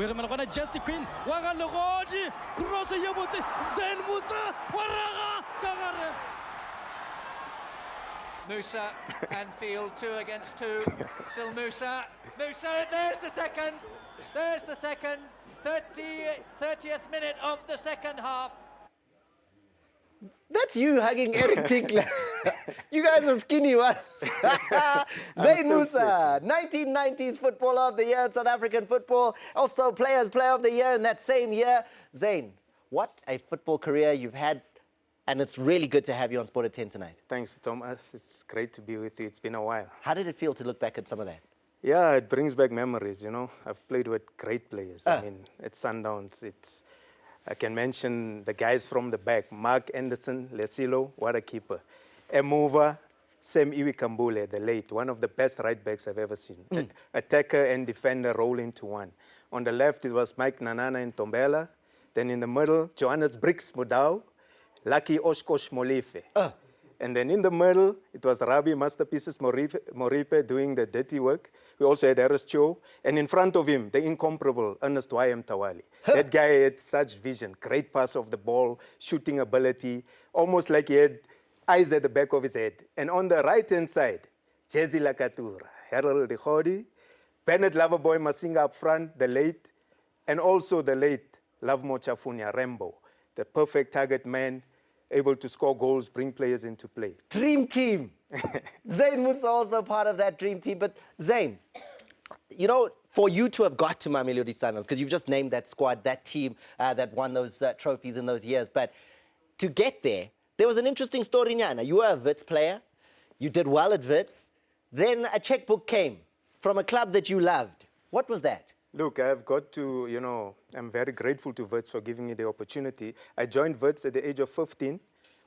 boiremela gona Jesse Queen wa ga legodi cross ye botse Zane Moosa wa raga ka gare Moosa and Field 2 against 2. Still Moosa. Moosa, there's the second. There's the second. 30th minute of the second half. That's you hugging Eric Tinkler. You guys are skinny ones. Zane Moosa, 1990s Footballer of the Year in South African football. Also Players Player of the Year in that same year. Zane, what a football career you've had. And it's really good to have you on Sport at 10 tonight. Thanks, Thomas. It's great to be with you. It's been a while. How did it feel to look back at some of that? Yeah, it brings back memories, you know. I've played with great players. I mean, at Sundowns, I can mention the guys from the back. Mark Anderson, Lesilo, what a keeper. Emuva, Sam Iwi Kambule, the late, one of the best right backs I've ever seen. Attacker and defender roll into one. On the left, it was Mike Nanana and Tombela. Then in the middle, Johannes Brix Modau, Lucky Oshkosh Molife. And then in the middle, it was Rabi Masterpieces Moripe doing the dirty work. We also had Harris Cho. And in front of him, the incomparable Ernest YM Tawali. That guy had such vision, great pass of the ball, shooting ability, almost like he had eyes at the back of his head. And on the right-hand side, Jezi Lakatura, Harold Dihodi, Bernard Loverboy Masinga up front, the late, and also the late Lovemo Chafunya, Rambo, the perfect target man, able to score goals, bring players into play. Dream team. Zane Moosa also part of that dream team. But Zane, you know, for you to have got to Mamelodi Sundowns, because you've just named that squad, that team that won those trophies in those years, but to get there, there was an interesting story, Nyana. You were a Wits player. You did well at Wits. Then a checkbook came from a club that you loved. What was that? Look, I've got to, you know, I'm very grateful to Wits for giving me the opportunity. I joined Wits at the age of 15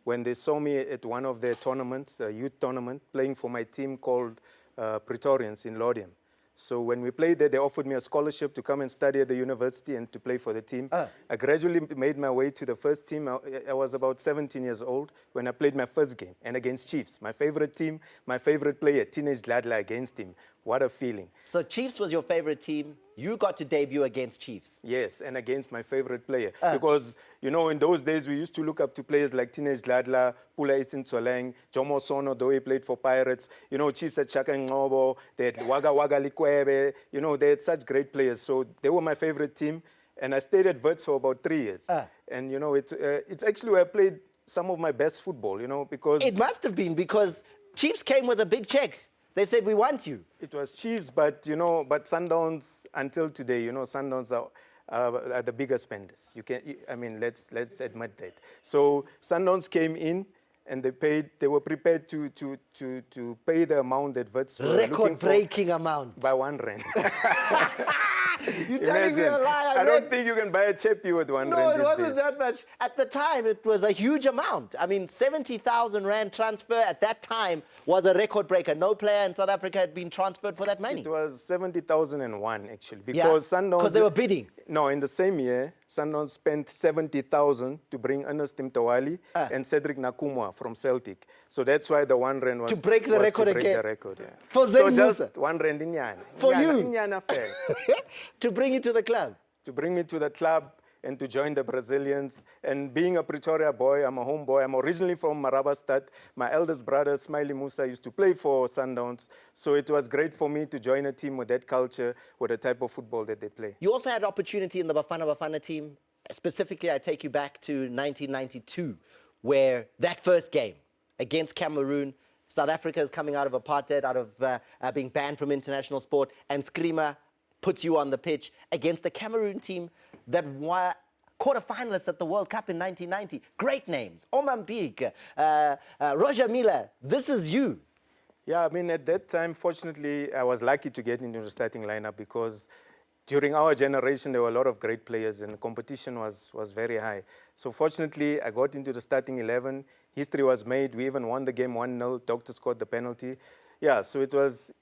when they saw me at one of their tournaments, a youth tournament, playing for my team called Pretorians in Laudium. So when we played there, they offered me a scholarship to come and study at the university and to play for the team. I gradually made my way to the first team. I was about 17 years old when I played my first game, and against Chiefs. My favorite team, my favorite player, Teenage Ladla against him. What a feeling. So Chiefs was your favorite team. You got to debut against Chiefs. Yes, and against my favorite player. Because, you know, in those days, we used to look up to players like Teenage Ladla, Pula Isin Soleng, Jomo Sono, though he played for Pirates. You know, Chiefs had Chaka Ngobo, they had Waga Waga Likwebe. You know, they had such great players. So they were my favorite team. And I stayed at Wits for about 3 years. And, you know, it's actually where I played some of my best football, you know, because... It must have been because Chiefs came with a big check. They said, we want you. It was Chiefs, but, you know, but Sundowns, until today, you know, Sundowns are the biggest spenders. I mean, let's admit that. So Sundowns came in and they were prepared to pay the amount that Wits were looking for. Record-breaking amount. By R1. You're telling me a lie. I don't think you can buy a Chepi with R1 No, it wasn't that much. At the time, it was a huge amount. I mean, 70,000 Rand transfer at that time was a record breaker. No player in South Africa had been transferred for that money. It was 70,001 actually, because Sundowns... Because they were bidding. No, in the same year, Sundowns spent 70,000 to bring Ernest Mtawali and Cedric Nakumwa from Celtic. So that's why the R1 was to break the record again. The record, yeah. For Zane Moosa. So just R1 in Nyana. For you. Nyana fair. To bring you to the club. To bring me to the club and to join the Brazilians. And being a Pretoria boy, I'm a homeboy. I'm originally from Marabastad. My eldest brother, Smiley Moosa, used to play for Sundowns. So it was great for me to join a team with that culture, with the type of football that they play. You also had opportunity in the Bafana Bafana team. Specifically, I take you back to 1992, where that first game against Cameroon, South Africa is coming out of apartheid, out of being banned from international sport, and Skrima puts you on the pitch against the Cameroon team that were quarterfinalists at the World Cup in 1990. Great names. Omar Mbig, Roger Miller. This is you. Yeah, I mean, at that time, fortunately, I was lucky to get into the starting lineup because during our generation, there were a lot of great players and the competition was very high. So fortunately, I got into the starting 11. History was made. We even won the game 1-0. Doctor scored the penalty. Yeah, so it was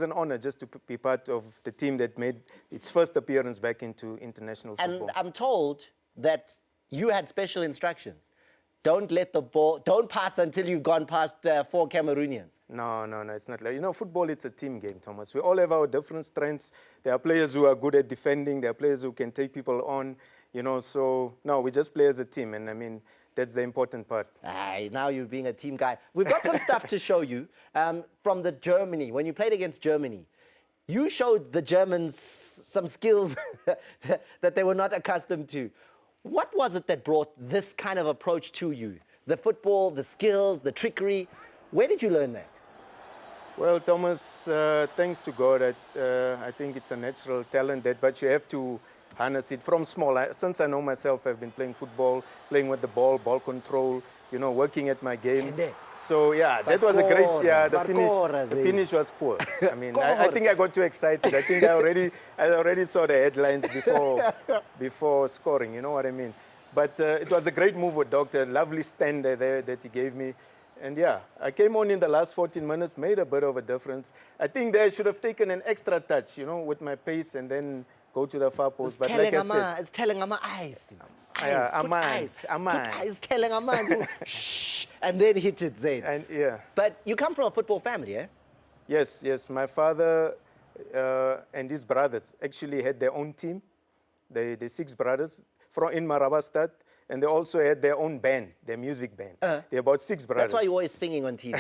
an honor just to be part of the team that made its first appearance back into international football. And I'm told that you had special instructions. don't pass until you've gone past 4 Cameroonians. No, it's not like, football, it's a team game, Thomas. We all have our different strengths. There are players who are good at defending. There are players who can take people on, so no, we just play as a team. And I mean, that's the important part. Now you're being a team guy. We've got some stuff to show you from the Germany. When you played against Germany, you showed the Germans some skills that they were not accustomed to. What was it that brought this kind of approach to you? The football, the skills, the trickery. Where did you learn that? Well, Thomas, thanks to God, I think it's a natural talent but you have to harness it from small. Since I know myself, I've been playing football, playing with the ball control, working at my game. So, yeah, that was a great, the finish was poor. I mean, I think I got too excited. I think I already saw the headlines before scoring, you know what I mean? But it was a great move with Doctor, lovely stand there that he gave me. And yeah, I came on in the last 14 minutes, made a bit of a difference. I think they should have taken an extra touch, with my pace and then go to the far post. But like I said, it's telling my eyes. Put eyes. Telling our minds. Shh. And then hit it, Zane. And yeah. But you come from a football family, eh? Yes. My father and his brothers actually had their own team. The 6 brothers in Marabastad. And they also had their own band, their music band. They're about 6 brothers. That's why you're always singing on TV.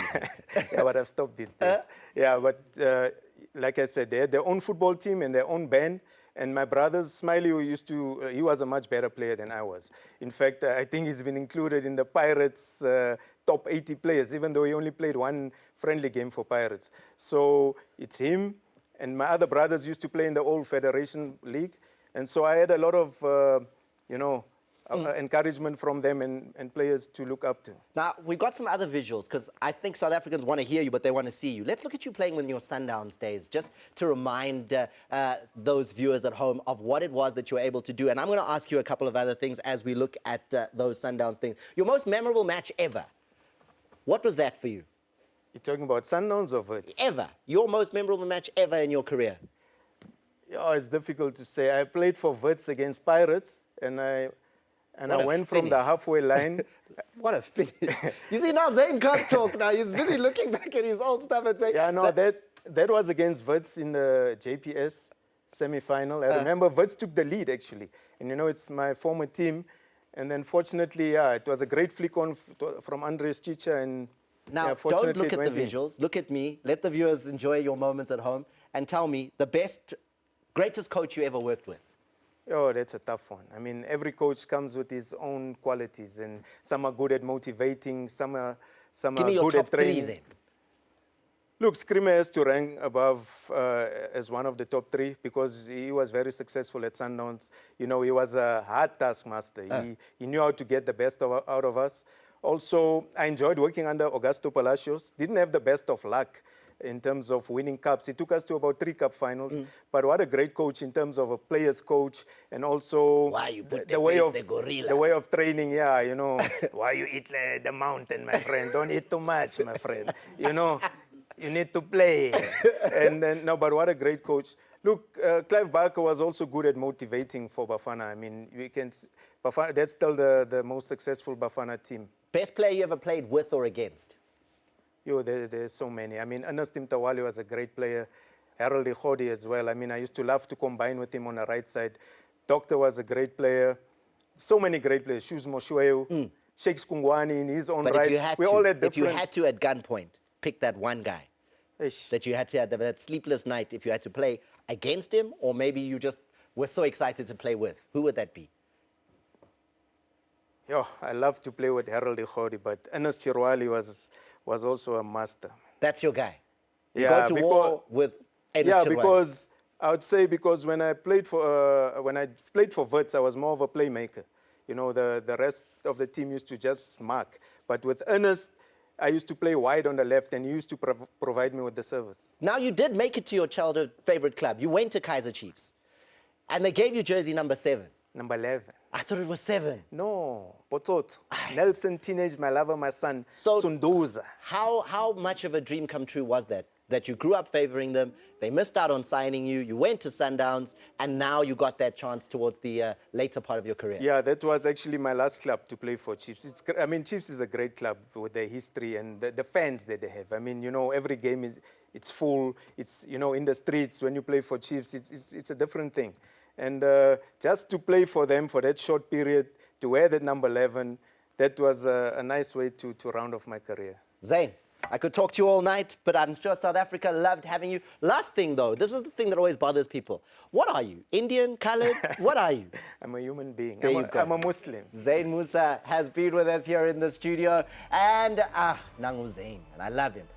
Yeah, but I've stopped these days. Yeah, but like I said, they had their own football team and their own band. And my brother, Smiley, he was a much better player than I was. In fact, I think he's been included in the Pirates' top 80 players, even though he only played 1 friendly game for Pirates. So it's him, and my other brothers used to play in the old Federation League. And so I had a lot of, encouragement from them and players to look up to. Now, we've got some other visuals, because I think South Africans want to hear you, but they want to see you. Let's look at you playing in your Sundowns days, just to remind those viewers at home of what it was that you were able to do. And I'm going to ask you a couple of other things as we look at those Sundowns things. Your most memorable match ever, what was that for you? You're talking about Sundowns or Wits? Ever. Your most memorable match ever in your career? Yeah, it's difficult to say. I played for Wits against Pirates, and I went from the halfway line. What a finish. You see, now Zane can't talk now. He's busy looking back at his old stuff and saying... Yeah, no, that was against Wits in the JPS semi-final. I remember Wits took the lead, actually. And, it's my former team. And then, fortunately, it was a great flick on from Andres Chicha. And now, don't look at the visuals. Look at me. Let the viewers enjoy your moments at home. And tell me, the greatest coach you ever worked with? Oh, that's a tough one. I mean, every coach comes with his own qualities, and some are good at motivating, some are Give me your good top at training. 3 then. Look, Screamer has to rank above as one of the top 3 because he was very successful at Sundowns. He was a hard taskmaster. He knew how to get the best out of us. Also, I enjoyed working under Augusto Palacios. Didn't have the best of luck in terms of winning cups. He took us to about 3 cup finals. But what a great coach in terms of a player's coach, and also the way of training. Yeah, why you eat the mountain, my friend? Don't eat too much, my friend. You need to play. And then but what a great coach. Look, Clive Barker was also good at motivating for Bafana. I mean, Bafana, that's still the most successful Bafana team. Best player you ever played with or against? There's so many. I mean, Ernest Mtawali was a great player. Harold Ikhodi as well. I mean, I used to love to combine with him on the right side. Doctor was a great player. So many great players. Shuz Moshweu, Sheikh Skungwani in his own right. If you had to, at gunpoint, pick that one guy that you had to have that sleepless night if you had to play against him, or maybe you just were so excited to play with, who would that be? I love to play with Harold Ikhodi, but Ernest Chirwali was also a master. That's your guy. You go to war with Ernest Chirwali. Because I would say when I played for Wits, I was more of a playmaker. The rest of the team used to just mark. But with Ernest, I used to play wide on the left, and he used to provide me with the service. Now, you did make it to your childhood favorite club. You went to Kaizer Chiefs, and they gave you jersey number 7. Number 11. I thought it was 7. No, Potot. Nelson, teenage, my lover, my son, So- Sunduza. How much of a dream come true was that? That you grew up favoring them, they missed out on signing you, you went to Sundowns, and now you got that chance towards the later part of your career. Yeah, that was actually my last club to play for Chiefs. I mean, Chiefs is a great club with their history and the fans that they have. I mean, you know, every game it's full. It's, you know, in the streets when you play for Chiefs, it's a different thing. And just to play for them for that short period, to wear that number 11, that was a nice way to round off my career. Zane, I could talk to you all night, but I'm sure South Africa loved having you. Last thing though, this is the thing that always bothers people. What are you? Indian, colored? What are you? I'm a human being. There you go. I'm a Muslim. Zane Moosa has been with us here in the studio, and Nangu Zane, and I love him.